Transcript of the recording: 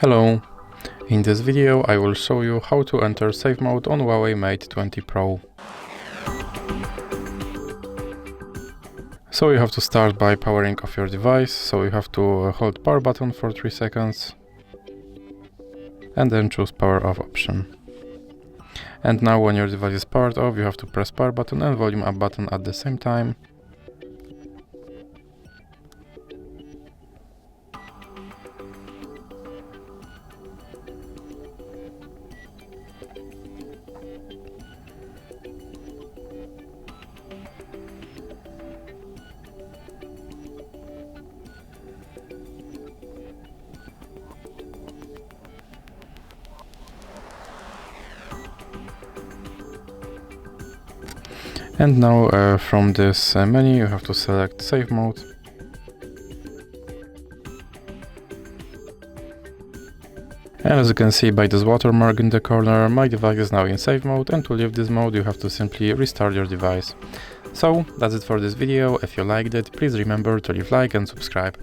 Hello! In this video I will show you how to enter safe mode on HUAWEI Mate 20 Pro. So you have to start by powering off your device, so you have to hold power button for 3 seconds and then choose power off option. And now when your device is powered off, you have to press power button and volume up button at the same time. And now from this menu you have to select safe mode. And as you can see by this watermark in the corner, my device is now in safe mode, and to leave this mode you have to simply restart your device. So that's it for this video. If you liked it, please remember to leave a like and subscribe.